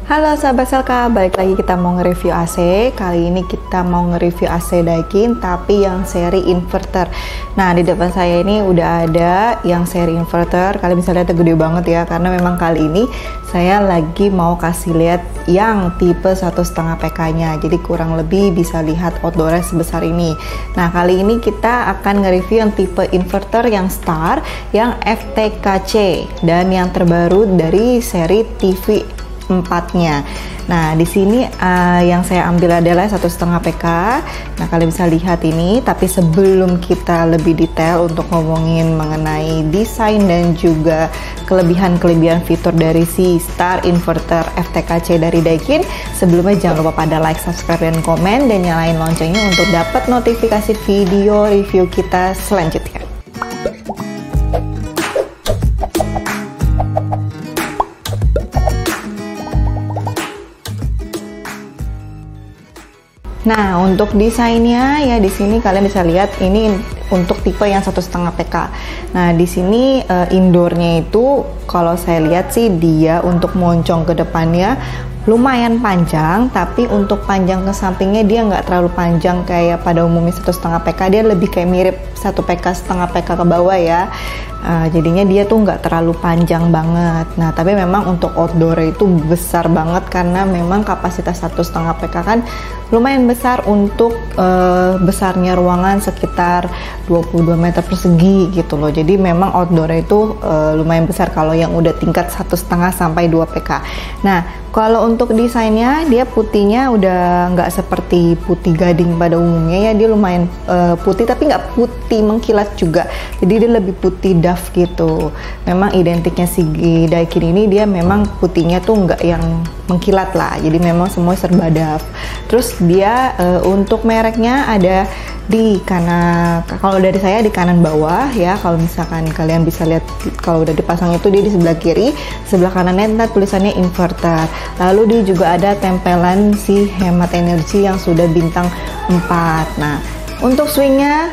Halo sahabat Selka, balik lagi kita mau nge-review AC. Kali ini kita mau nge-review AC Daikin tapi yang seri inverter. Nah, di depan saya ini udah ada yang seri inverter. Kalian bisa lihat gede banget ya, karena memang kali ini saya lagi mau kasih lihat yang tipe 1,5 PK nya. Jadi kurang lebih bisa lihat outdoornya sebesar ini. Nah, kali ini kita akan nge-review yang tipe inverter yang Star, yang FTKC, dan yang terbaru dari seri TV 4-nya. Nah, di sini yang saya ambil adalah 1,5 PK. Nah, kalian bisa lihat ini. Tapi sebelum kita lebih detail untuk ngomongin mengenai desain dan juga kelebihan fitur dari si Star Inverter FTKC dari Daikin, sebelumnya jangan lupa pada like, subscribe, dan komen, dan nyalain loncengnya untuk dapat notifikasi video review kita selanjutnya. Nah, untuk desainnya ya di sini kalian bisa lihat ini untuk tipe yang 1,5 PK. Nah, di sini indoornya itu kalau saya lihat sih dia untuk moncong ke depannya lumayan panjang, tapi untuk panjang ke sampingnya dia nggak terlalu panjang kayak pada umumnya 1,5 PK. Dia lebih kayak mirip 1 PK setengah PK ke bawah ya. Jadinya dia tuh nggak terlalu panjang banget. Nah, tapi memang untuk outdoor itu besar banget karena memang kapasitas 1,5 PK kan lumayan besar untuk besarnya ruangan sekitar 22 meter persegi gitu loh. Jadi memang outdoor itu lumayan besar kalau yang udah tingkat 1,5 sampai 2 PK. Nah, kalau untuk desainnya dia putihnya udah nggak seperti putih gading pada umumnya ya, dia lumayan putih tapi nggak putih mengkilat juga. Jadi dia lebih putih duff gitu. Memang identiknya si Daikin ini dia memang putihnya tuh nggak yang mengkilat lah. Jadi memang semua serba duff. Terus dia untuk mereknya ada di kanan, kalau dari saya di kanan bawah ya. Kalau misalkan kalian bisa lihat kalau udah dipasang itu dia di sebelah kiri, sebelah kanannya ntar tulisannya inverter. Lalu dia juga ada tempelan si hemat energi yang sudah bintang 4. Nah, untuk swingnya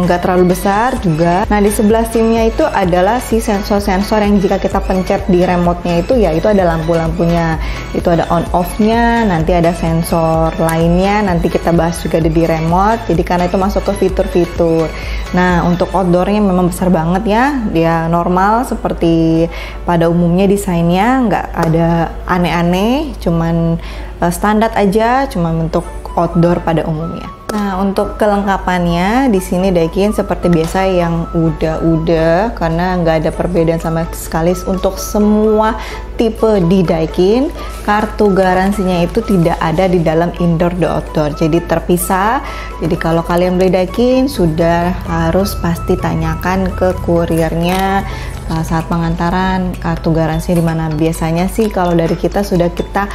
nggak terlalu besar juga. Nah, di sebelah SIM-nya itu adalah si sensor-sensor yang jika kita pencet di remote-nya itu ya itu ada lampu-lampunya. Itu ada on-off-nya, nanti ada sensor lainnya, nanti kita bahas juga di remote. Jadi karena itu masuk ke fitur-fitur. Nah, untuk outdoor-nya memang besar banget ya. Dia normal seperti pada umumnya desainnya, nggak ada aneh-aneh, cuman standar aja, cuman untuk outdoor pada umumnya. Nah, untuk kelengkapannya di sini Daikin seperti biasa yang udah karena nggak ada perbedaan sama sekali untuk semua tipe di Daikin. Kartu garansinya itu tidak ada di dalam indoor dan outdoor, jadi terpisah. Jadi kalau kalian beli Daikin sudah harus pasti tanyakan ke kurirnya saat pengantaran kartu garansi di mana. Biasanya sih kalau dari kita sudah kita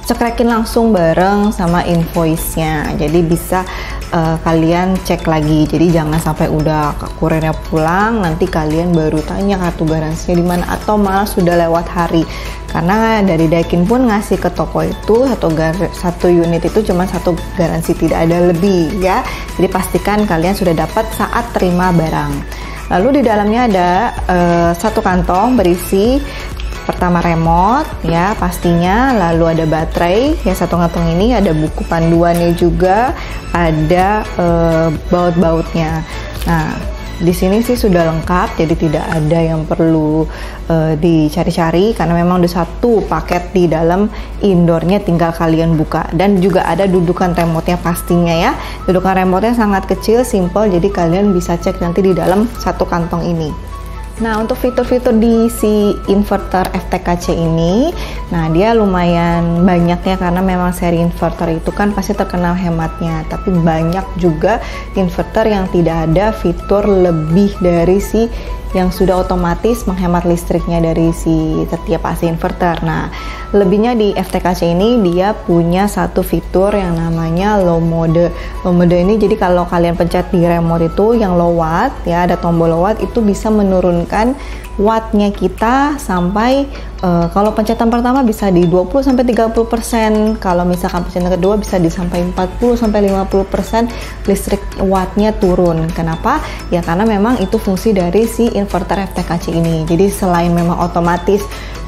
cekrekin langsung bareng sama invoice-nya. Jadi bisa kalian cek lagi. Jadi jangan sampai udah kurirnya pulang nanti kalian baru tanya kartu garansinya di mana atau malah sudah lewat hari. Karena dari Daikin pun ngasih ke toko itu satu unit itu cuma satu garansi, tidak ada lebih ya. Jadi pastikan kalian sudah dapat saat terima barang. Lalu di dalamnya ada satu kantong berisi pertama remote ya pastinya, lalu ada baterai ya. Satu kantong ini ada buku panduannya juga, ada baut-bautnya. Nah, di sini sih sudah lengkap, jadi tidak ada yang perlu dicari-cari karena memang ada satu paket di dalam indoornya, tinggal kalian buka. Dan juga ada dudukan remote-nya pastinya ya. Dudukan remote-nya sangat kecil, simple, jadi kalian bisa cek nanti di dalam satu kantong ini. Nah, untuk fitur-fitur di si inverter FTKC ini, nah dia lumayan banyak ya karena memang seri inverter itu kan pasti terkenal hematnya. Tapi banyak juga inverter yang tidak ada fitur lebih dari si yang sudah otomatis menghemat listriknya dari si setiap AC inverter. Nah, lebihnya di FTKC ini dia punya satu fitur yang namanya low mode. Low mode ini jadi kalau kalian pencet di remote itu yang low watt ya, ada tombol low watt itu bisa menurunkan wattnya kita sampai kalau pencetan pertama bisa di 20-30%, kalau misalkan pencetan kedua bisa di sampai 40-50% listrik wattnya turun. Kenapa? Ya karena memang itu fungsi dari si inverter FTKC ini. Jadi selain memang otomatis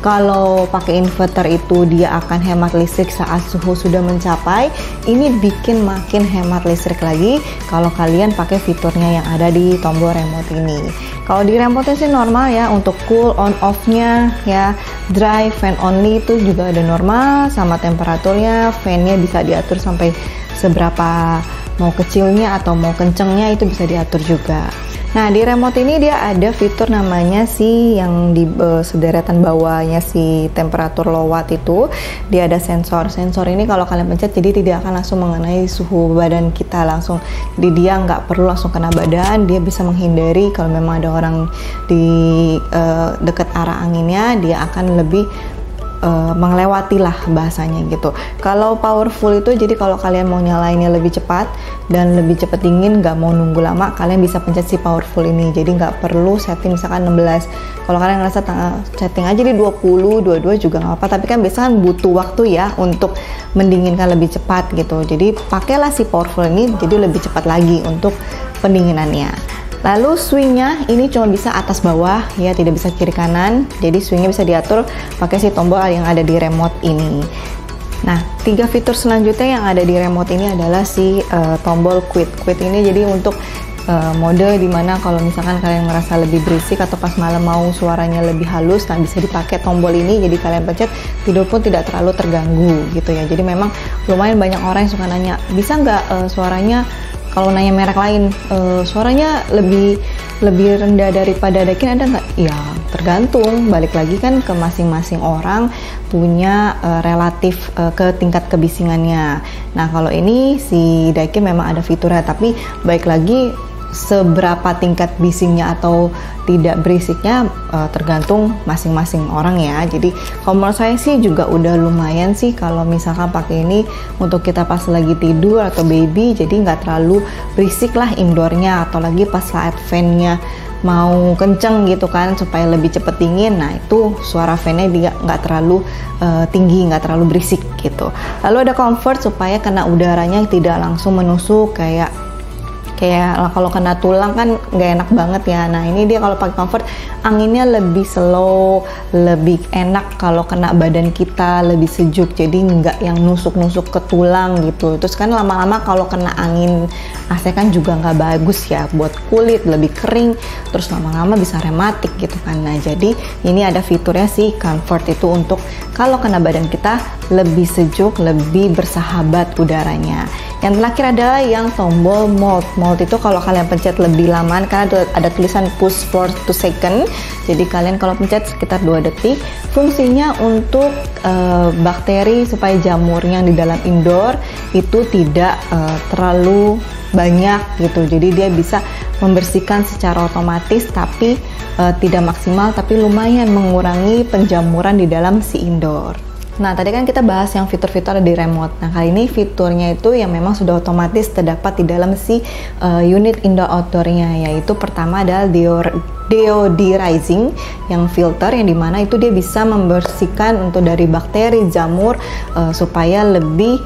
Kalau pakai inverter itu dia akan hemat listrik saat suhu sudah mencapai. Ini bikin makin hemat listrik lagi kalau kalian pakai fiturnya yang ada di tombol remote ini. Kalau di remote sih normal ya, untuk cool on off-nya ya, dry, fan only itu juga ada normal, sama temperaturnya, fan-nya bisa diatur sampai seberapa, mau kecilnya atau mau kencengnya itu bisa diatur juga. Nah, di remote ini dia ada fitur namanya sih yang di sederetan bawahnya si temperatur low watt itu, dia ada sensor. Sensor ini kalau kalian pencet jadi tidak akan langsung mengenai suhu badan kita langsung. Jadi dia nggak perlu langsung kena badan, dia bisa menghindari kalau memang ada orang di dekat arah anginnya, dia akan lebih melewati lah bahasanya gitu. Kalau powerful itu jadi kalau kalian mau nyalainnya lebih cepat dan lebih cepat dingin, nggak mau nunggu lama, kalian bisa pencet si powerful ini. Jadi nggak perlu setting misalkan 16. Kalau kalian ngerasa setting aja di 20, 22 juga nggak apa-apa. Tapi kan biasanya kan butuh waktu ya untuk mendinginkan lebih cepat gitu. Jadi pakailah si powerful ini, jadi lebih cepat lagi untuk pendinginannya. Lalu swingnya ini cuma bisa atas bawah ya, tidak bisa kiri kanan. Jadi swingnya bisa diatur pakai si tombol yang ada di remote ini. Nah, 3 fitur selanjutnya yang ada di remote ini adalah si tombol quit. Quit ini jadi untuk mode dimana kalau misalkan kalian merasa lebih berisik atau pas malam mau suaranya lebih halus, nah bisa dipakai tombol ini. Jadi kalian pencet, tidur pun tidak terlalu terganggu gitu ya. Jadi memang lumayan banyak orang yang suka nanya, bisa nggak suaranya, kalau nanya merek lain, suaranya lebih rendah daripada Daikin ada nggak? Ya tergantung, balik lagi kan ke masing-masing orang punya relatif ke tingkat kebisingannya. Nah kalau ini si Daikin memang ada fiturnya, tapi baik lagi seberapa tingkat bisingnya atau tidak berisiknya tergantung masing-masing orang ya. Jadi kalau menurut saya sih juga udah lumayan sih kalau misalkan pakai ini untuk kita pas lagi tidur atau baby, jadi nggak terlalu berisik lah indoornya, atau lagi pas saat fan-nya mau kenceng gitu kan supaya lebih cepet dingin. Nah itu suara fan-nya juga nggak terlalu tinggi, nggak terlalu berisik gitu. Lalu ada comfort supaya kena udaranya tidak langsung menusuk kayak kalau kena tulang kan nggak enak banget ya. Nah ini dia kalau pakai comfort, anginnya lebih slow, lebih enak kalau kena badan kita, lebih sejuk, jadi nggak yang nusuk-nusuk ke tulang gitu. Terus kan lama-lama kalau kena angin AC kan juga nggak bagus ya buat kulit, lebih kering, terus lama-lama bisa rematik gitu kan. Nah jadi ini ada fiturnya sih comfort itu untuk kalau kena badan kita lebih sejuk, lebih bersahabat udaranya. Yang terakhir adalah yang tombol mode. Mode itu kalau kalian pencet lebih lama karena ada tulisan push for 2 second. Jadi kalian kalau pencet sekitar 2 detik. Fungsinya untuk bakteri supaya jamur yang di dalam indoor itu tidak terlalu banyak gitu. Jadi dia bisa membersihkan secara otomatis tapi tidak maksimal, tapi lumayan mengurangi penjamuran di dalam si indoor. Nah tadi kan kita bahas yang fitur-fitur di remote. Nah kali ini fiturnya itu yang memang sudah otomatis terdapat di dalam si unit indoor outdoornya, yaitu pertama adalah deodorizing yang filter, yang dimana itu dia bisa membersihkan untuk dari bakteri, jamur supaya lebih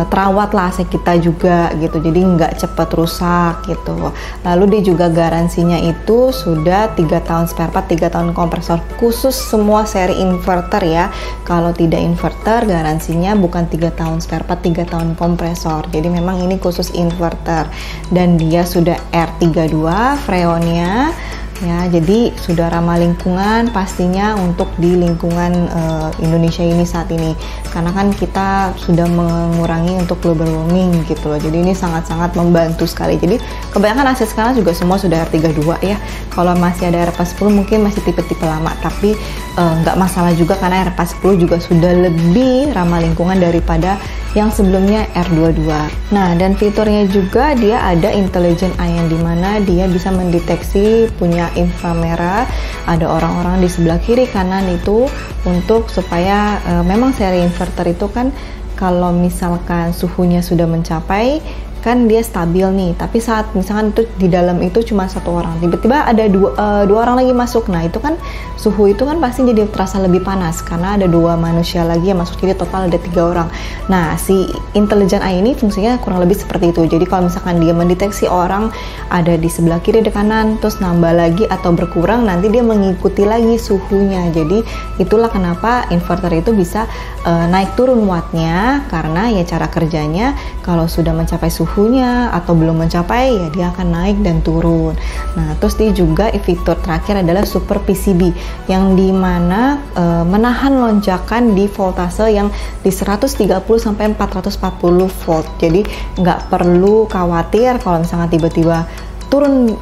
terawat lah AC kita juga gitu, jadi nggak cepet rusak gitu. Lalu dia juga garansinya itu sudah 3 tahun spare part, 3 tahun kompresor, khusus semua seri inverter ya. Kalau tidak inverter garansinya bukan 3 tahun spare part, 3 tahun kompresor. Jadi memang ini khusus inverter dan dia sudah R32 freonnya ya, jadi sudah ramah lingkungan pastinya untuk di lingkungan Indonesia ini saat ini, karena kan kita sudah mengurangi untuk global warming gitu loh. Jadi ini sangat-sangat membantu sekali. Jadi kebanyakan AC sekarang juga semua sudah R32 ya. Kalau masih ada R40 mungkin masih tipe-tipe lama, tapi nggak masalah juga karena R40 juga sudah lebih ramah lingkungan daripada yang sebelumnya R22. Nah dan fiturnya juga dia ada intelligent eye, yang dimana dia bisa mendeteksi punya inframerah, ada orang-orang di sebelah kiri kanan itu untuk supaya memang seri inverter itu kan kalau misalkan suhunya sudah mencapai kan dia stabil nih, tapi saat misalkan itu di dalam itu cuma satu orang, tiba-tiba ada dua orang lagi masuk, nah itu kan suhu itu kan pasti jadi terasa lebih panas karena ada dua manusia lagi yang masuk, jadi total ada 3 orang. Nah, si Intelligent Eye ini fungsinya kurang lebih seperti itu. Jadi kalau misalkan dia mendeteksi orang ada di sebelah kiri, di kanan, terus nambah lagi atau berkurang, nanti dia mengikuti lagi suhunya. Jadi itulah kenapa inverter itu bisa naik turun wattnya, karena ya cara kerjanya kalau sudah mencapai suhunya atau belum mencapai ya dia akan naik dan turun. Nah, terus dia juga fitur terakhir adalah Super PCB yang dimana menahan lonjakan di voltase yang di 130 sampai 440 volt. Jadi nggak perlu khawatir kalau misalnya tiba-tiba turun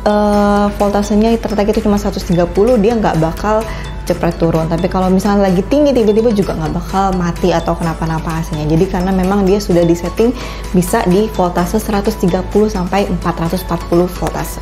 voltasenya ternyata itu cuma 130, dia nggak bakal cepet turun. Tapi kalau misalnya lagi tinggi tiba-tiba juga nggak bakal mati atau kenapa-napa hasilnya. Jadi karena memang dia sudah disetting bisa di voltase 130 sampai 440 voltase.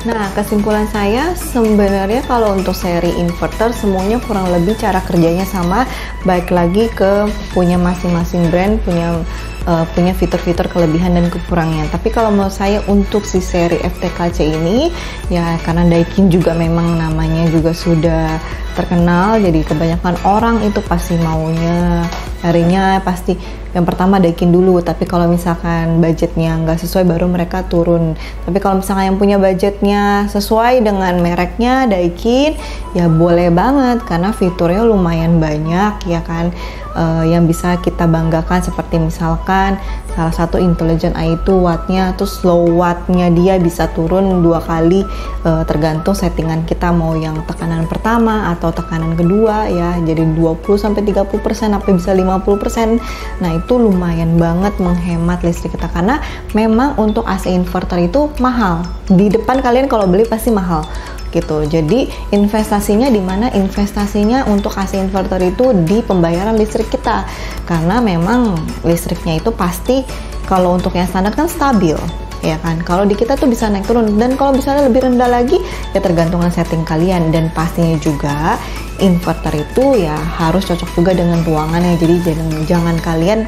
Nah, kesimpulan saya sebenarnya kalau untuk seri inverter semuanya kurang lebih cara kerjanya sama, baik lagi ke punya masing-masing brand punya fitur-fitur kelebihan dan kekurangannya. Tapi kalau menurut saya untuk si seri FTKC ini ya karena Daikin juga memang namanya juga sudah terkenal, jadi kebanyakan orang itu pasti maunya harinya pasti yang pertama Daikin dulu. Tapi kalau misalkan budgetnya nggak sesuai baru mereka turun. Tapi kalau misalkan yang punya budgetnya sesuai dengan mereknya Daikin ya boleh banget karena fiturnya lumayan banyak ya kan, yang bisa kita banggakan seperti misalkan salah satu Intelligent Eye itu wattnya tuh slow wattnya dia bisa turun 2 kali, tergantung settingan kita mau yang tekanan pertama atau tekanan kedua ya, jadi 20-30% sampai bisa 50%. Nah itu lumayan banget menghemat listrik kita karena memang untuk AC inverter itu mahal. Di depan kalian kalau beli pasti mahal gitu. Jadi investasinya di mana? Investasinya untuk AC inverter itu di pembayaran listrik kita. Karena memang listriknya itu pasti kalau untuk yang standar kan stabil, ya kan. Kalau di kita tuh bisa naik turun dan kalau misalnya lebih rendah lagi ya tergantung setting kalian dan pastinya juga inverter itu ya harus cocok juga dengan ruangannya. Jadi jangan kalian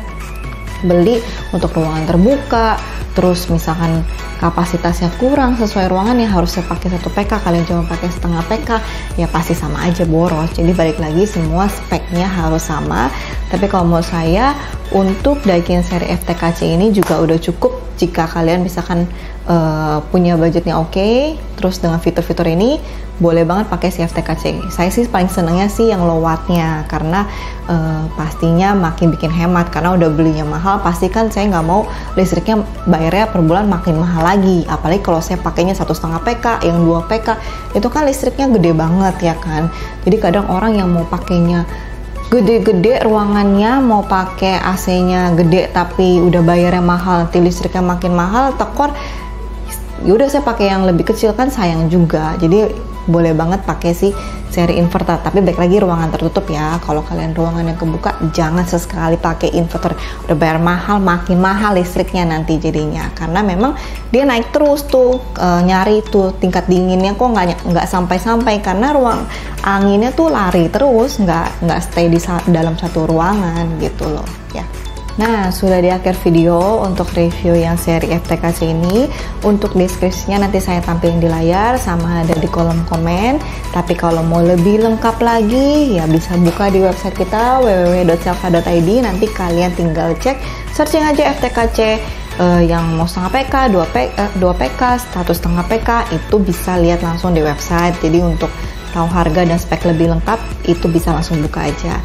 beli untuk ruangan terbuka terus misalkan kapasitasnya kurang sesuai ruangan ya harusnya pakai 1 PK, kalian cuma pakai setengah PK ya pasti sama aja boros. Jadi balik lagi semua speknya harus sama. Tapi kalau mau saya untuk Daikin seri FTKC ini juga udah cukup jika kalian misalkan punya budgetnya oke, terus dengan fitur-fitur ini boleh banget pakai si FTKC. Saya sih paling senengnya sih yang low wattnya karena pastinya makin bikin hemat karena udah belinya mahal, pasti kan saya nggak mau listriknya bayarnya per bulan makin mahal lagi. Apalagi kalau saya pakainya 1,5 PK, yang 2 PK itu kan listriknya gede banget ya kan. Jadi kadang orang yang mau pakainya gede-gede ruangannya, mau pakai AC-nya gede tapi udah bayarnya mahal, nanti listriknya makin mahal, tekor. Yaudah saya pakai yang lebih kecil kan sayang juga. Jadi boleh banget pakai si seri inverter. Tapi baik lagi ruangan tertutup ya. Kalau kalian ruangan yang kebuka jangan sesekali pakai inverter. Udah bayar mahal, makin mahal listriknya nanti jadinya. Karena memang dia naik terus tuh, nyari tuh tingkat dinginnya kok nggak sampai-sampai karena ruang anginnya tuh lari terus, nggak stay di dalam satu ruangan gitu loh ya. Nah, sudah di akhir video untuk review yang seri FTKC ini. Untuk deskripsinya nanti saya tampilin di layar sama ada di kolom komen. Tapi kalau mau lebih lengkap lagi ya bisa buka di website kita www.selfa.id. Nanti kalian tinggal cek, searching aja FTKC yang mau setengah PK, 2 PK, 1,5 PK itu bisa lihat langsung di website. Jadi untuk tahu harga dan spek lebih lengkap itu bisa langsung buka aja.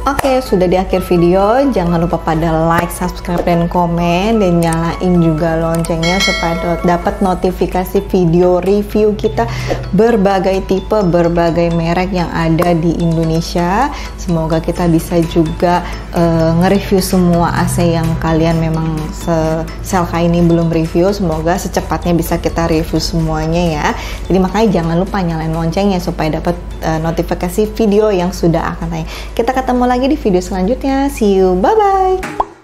Oke, sudah di akhir video. Jangan lupa pada like, subscribe, dan komen, dan nyalain juga loncengnya supaya dapat notifikasi video review kita berbagai tipe, berbagai merek yang ada di Indonesia. Semoga kita bisa juga nge-review semua AC yang kalian memang Selka ini belum review. Semoga secepatnya bisa kita review semuanya ya. Jadi makanya jangan lupa nyalain loncengnya supaya dapat notifikasi video yang sudah akan tayang. Kita ketemu lagi di video selanjutnya. See you, bye bye.